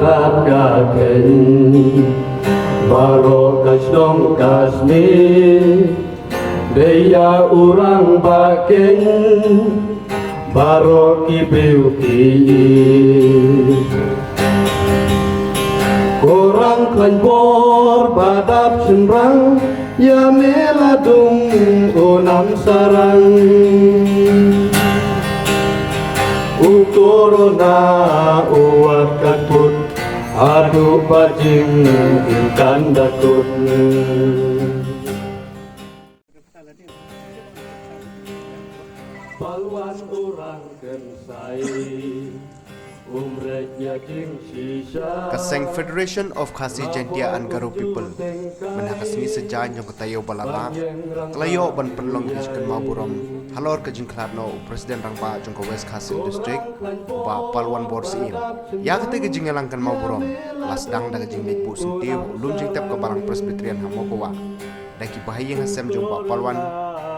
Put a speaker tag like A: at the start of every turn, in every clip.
A: kaken baro kasdong kasmi Deya urang baken baro kibiu Korang kanbor badap senrang ya meladung unam sarang Ukorona uat katut adu bajing ikan datut Palwan orang kensai
B: Kaseng Federation of Khasi Jaintia and Garo People menakasmi sejahan yang ketayo balala kelayo ban penlong kiskan maburom halor kajing kladno Presiden Rangpa jongko West Khasi District ba Palwan Borsim ya kete kajing elangkan maburom lasdang da kajing lebu sentiu lunjing tep ke barang Presbyterian Hamokowa daki bahayang hasem jongba Palwan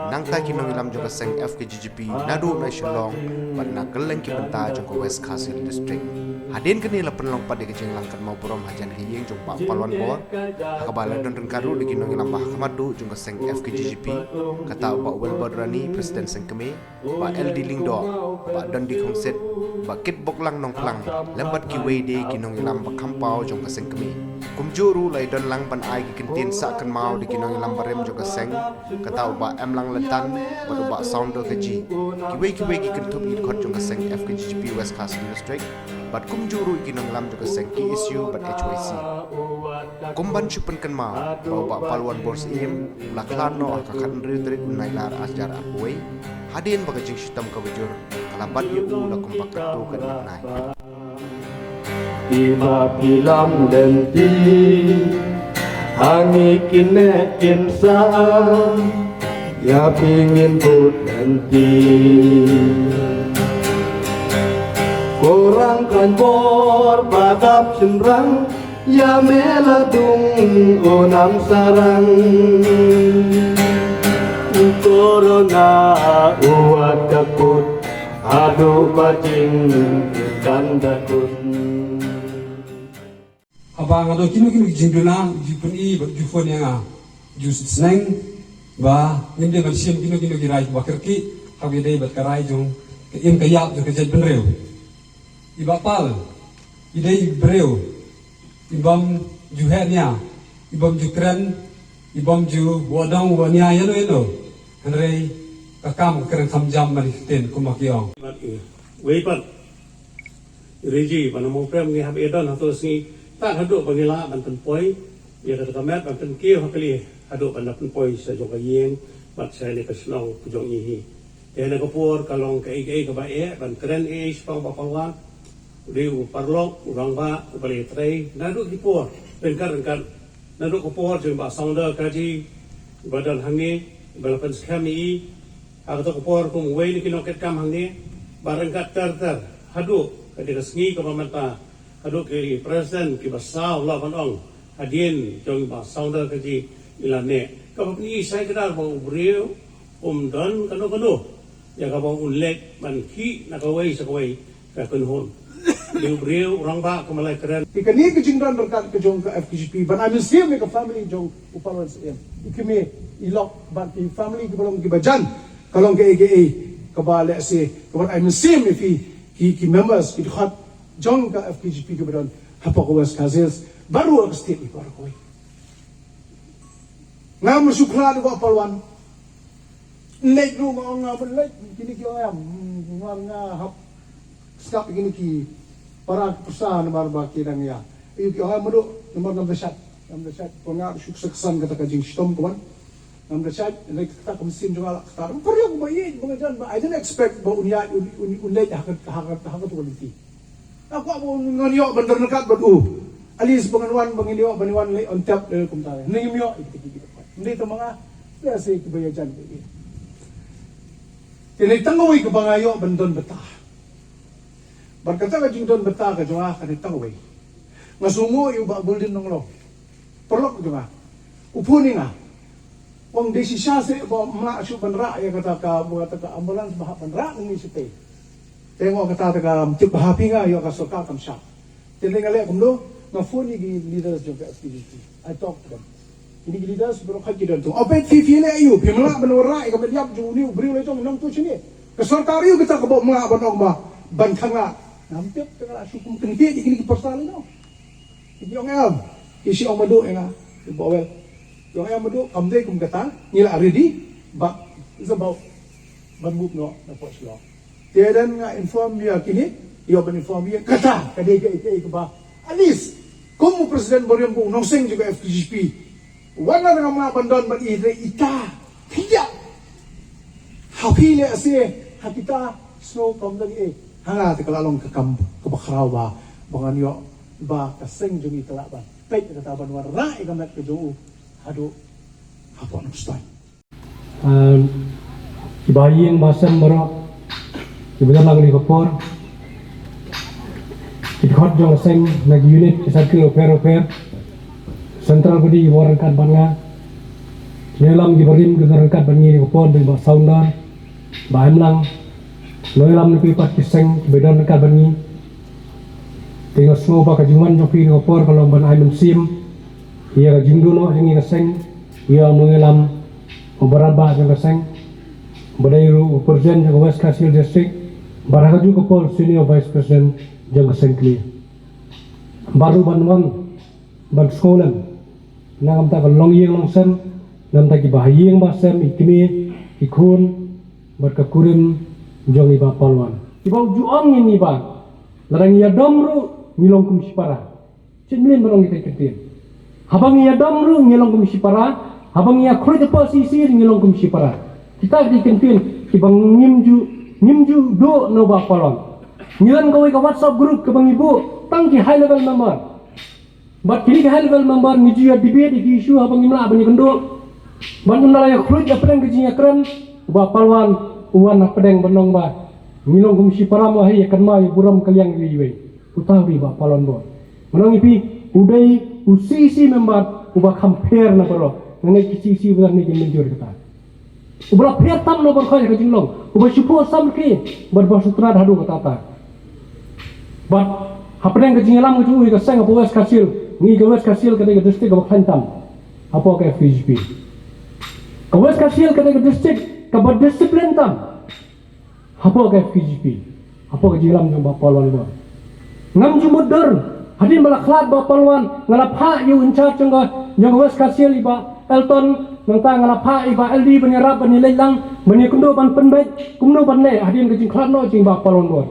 B: nangta kinong ilam juga seng FKGGP nadu na shilong ban na keleng ki benta jongko West Khasi District hadin kini la penlong pada kejeng langkan mau burom hajan hiyeng jongpa Palwan bor hakabala don karu di kinong ilam bah kamadu jongko seng FKGGP kata ba Wilbur Rani Presiden seng keme ba LD Lingdo ba don di kongset ba kit boklang nong plang lembat ki wede kinong ilam ba kampau jongko seng keme kumjuru lai don lang ban ai ki kentin sakan mau di kinong ilam barem jongko seng kata ba em lang tan baru bak sounder keji kiwe ki kentup i khot jong kaseng FKGGP West Khasi District bat kum juru ki nang lam jong kaseng KSU bat HYC kumban chupen kan ma bau bak Palwan Borsim laklano ka kan ri unailar ajar apoi hadin bak jing sistem ka bujur kalabat yu la kum bak tu kan nai
A: Iba pilam denti hangi kinekin sa ya pingin put nanti Korang kan bor badap senrang ya meladung unam sarang Corona uat takut adu bajing ikan dakut
C: Abang ado kino jinduna jipun i jufon yang jus seneng ba nginde ban sim kino girai ba kerki habi dei bat karai jong ke im kayap jo ke jed benreu iba pal idei breu ibam juhenya ibam jukran ibam ju wadang wania yelo henrei kakam keren samjam mari ten kumakiong
D: weipat reji panamo prem ni habi edon hato si tak haduk pangila ban penpoi ya kata kamet ban penkio hakali aduk pada penpoi sa jong kayeng bat saya ni kesenong pujong ihi ya na kapur kalong kai ka bae ban keren pang Palwan udi parlok urang ba ubali trei nadu dipur rengkar nadu kapur jeng ba sounder kaji badan hangi balapan skami agak kapur kum wei ni kinoket kam hangi barengkat ter haduk kadira sengi ka pamanta haduk ke presiden ki basau la ong hadin jong ba sounder kaji ilane kapag ni saya kena bang brio don kano ya kapag unlek manki nakaway sa kaway kakunhon yung brio orang ba kamalay keren
E: ikani kejingran berkat kejong ke FKGP ban I'm still make a family jong upawan sa ikimi ilok ban i family kebalong gibajan kalong ke AKA kabale si kaban I'm still if he members it hot jong ke FKGP kebalong hapakuwas kazils baru ang state ipar koy nga masukla ko Palwan late no nga late kini ki ayam nga hap stop kini ki para pusa na barba kirang ya iyo ki ayam mo nomor ng shot ko nga suksesan kata kajing stom ko man ng shot like ta kumsin jo ala tar puro ko bayi mga jan ba I didn't expect ba unya unlate hakat quality ako abo nganiyo bandar nakat ba alis banganwan bangiliyo baniwan lay on top kum tayo ningimyo ikikikita hindi ito mga kasi kibayajan ko yun. Tinitangaway ka ba ngayo bandon bata? Barkata ka jing don bata ka jwa ka nitangaway. Masumo yung bagol din ng lo. Perlok ko nga. Upuni nga. Kung desi siya sa mga asyo banra, ya kata ka mga taga ambulans baha banra ng isipay. Tengo kata taga tip bahapi nga yung kasuka kam siya. Jadi ngalek kumdo ngafuni gi leaders juga FPGP. I talk to them. Ini gi leaders bro khaji dan tu. Apa fifi le ayu pimla benora ka bediap ju ni beri le jong nang tu sini. Ke sarkar yu kita kebo mga banong ba ban khanga. Nampik tengah sukum kenti di kini persal no. Iki ong am. Isi ong madu enga. Bawel. Yung ay madu kamde kum kata nila ready but it's about ban move no na po sila. Tiadan nga inform dia kini, iyo ban inform dia kata kadai ke ba. At least kung President Boryong kung nongseng juga FPGP. Wala na mga bandon ban ita. Tidak. Hapile ase hakita snow kam lagi hanga te kalalong kabakraw ba bangan yo ba kaseng jungi talaban. Pek kata ban warna ikamat ke jo. Aduh, apa nak start?
F: Ibayi yang basam merok, ibadah lagi kapor. Ikut jong seng nagi unit kisahkan oper Central budi ibarankan bangga. Nelam diberim gegarkan bangi kapor dengan sounder, bahan lang. Nelam lebih pat kiseng bedan kan bangi. Tengok semua pakai juman joki kapor kalau ban aiman sim. Ia ka jingdu no jingi kaseng ia mengelam beberapa jang kaseng berdairu presiden jang West Kashmir District baraka juga pol senior vice president jang kaseng kli baru banwan ban skolan nangam ta long yeng long sen nam ta ki bahayeng basem ikimi ikun berkakurim jong iba palwan ibau juang ini ba larang ia domru ngilong kum sipara cimlin barong kita ketin habang ia domru ngilong kum sipara habang ia khoi depa sisir ngilong kum sipara kita di kentin kibang ngimju do no ba palon ngilan kawai ka WhatsApp group ke bang ibu tangki high level member bat kini high level member ngiju ya debate di isu habang imla bani kendo ban undala ya khoi ya pedang kejinya keren ba palwan uwan pedang benong ba ngilong kum sipara mo hai kan ma buram kaliang wiwe utawi ba palon bo menong ipi udai usisi member ubah compare na baro ngai kisi udah ni menjur kata ubah pria tam no berkhoi ke jinglong ubah syukur sam ke berbasutra hadu kata ta but hapeng ke jingalam ke ju ke sang apa West Kasil ngi ke West Kasil ke district ke Khantam apa ke FPGP ke West Kasil ke district ke berdisiplin tam apa ke FPGP apa ke jingalam jong bapalon bo ngam ju modern hadin balaklat ba palwan ngalapha yu in charge jong West Kasil iba Elton nangta ngalapha iba LD banyarap bani lelang bani kundo ban penbet kumno ban le hadin ke jing klatno jing ba palwan bo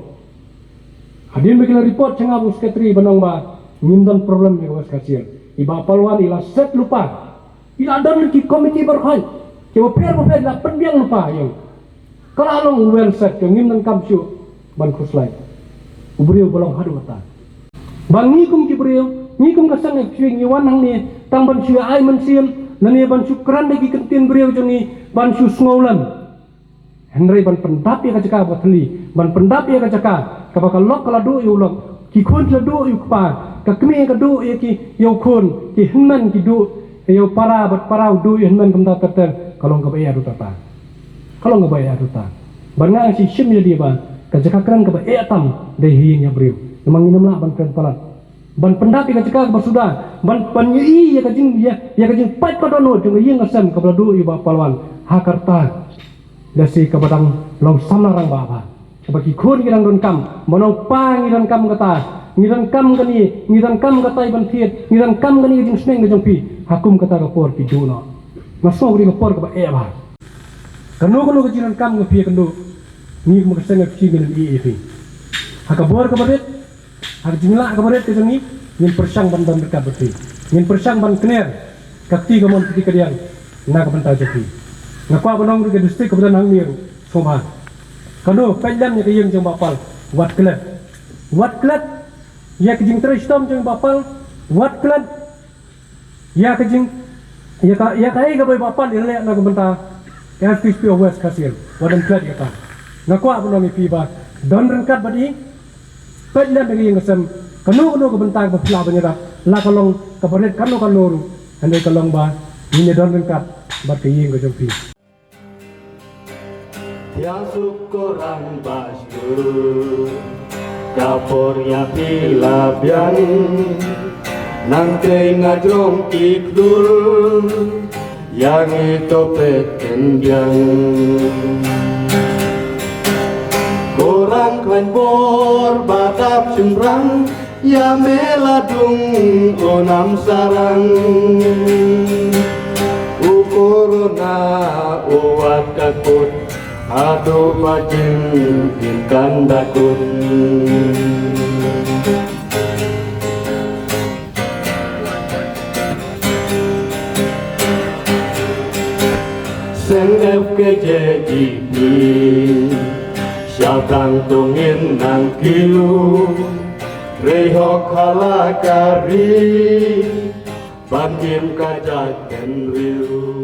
F: hadin bagi report cengah bu sekretari banong ba ngimdan problem jong West Kasil iba palwan ila set lupa ila dan ki komiti berkhoi ke per la pendiang lupa yang kalalong well set ke ngimdan kamsyu ban khuslai ubriu bolong hadu kata bang ni kum kibriu ni kum kasang eksuing iwan hang ni tang ban syua ai man sim nani ban syukran dagi kentin briu jongi ban syu sngolan henry ban pendap ya kacaka batli ban pendap ya kacaka ka bakal lok kala du yu lok ki khon la du yu pa ka kmi ka du ya ki yu khon ki hinman ki du yu para bat parau du hinman kum ta ter kalong ka baya du ta kalong ka baya du ta ban ngang si sim ya dia ba kacaka kran ka ba e tam de hi nya briu memang ini lah ban pelan ban pendap yang cakap bersudah ban penyi ya kajing pat padono jeung ieu ngasem ka beladu iba palwan hakarta dasi ka badang long samlarang baba bagi khun kirang don kam monong pa ngiran kam kata ngiran kam kata iban thiet ngiran kam kani jeung sneng jeung pi hakum kata ka por pi juno masong ri ka por ka ba e ba kanu kajiran kam ngapi kanu ni mo kaseng ngapi gen i pi hakabor ka badet har jingla kabaret ke jangi ngin persang ban dekat berti ngin persang ban kner kakti gamon piti kadiang na ka banta jati ngakwa banong ke distrik kebetulan hang miru soba kano pelam nya ke yang jong bapal wat klat ya ke jing tristom jong bapal wat klat ya ke jing ya kai ga boy bapal ile na ka banta FPGP West Kasil wadan klat ya ka ngakwa banong ipi ba don rengkat badi pelan bagi yang kesem kanu ke bentang ke pula banyarap la kalong ke berit kanu kaloro andai kalong ba ini don lengkap berkiying ke jompi
A: yang syukuran basku dapur ya pilabian nang kay ngadrong iklul yang itu petendiang korang klan bor badap cemrang ya meladung onam sarang ukuruna uat kakut adu bajing ikan dakut Seng FKJGP Syabang tungin nang kilu Rehok halakari Bandim kajak dan riu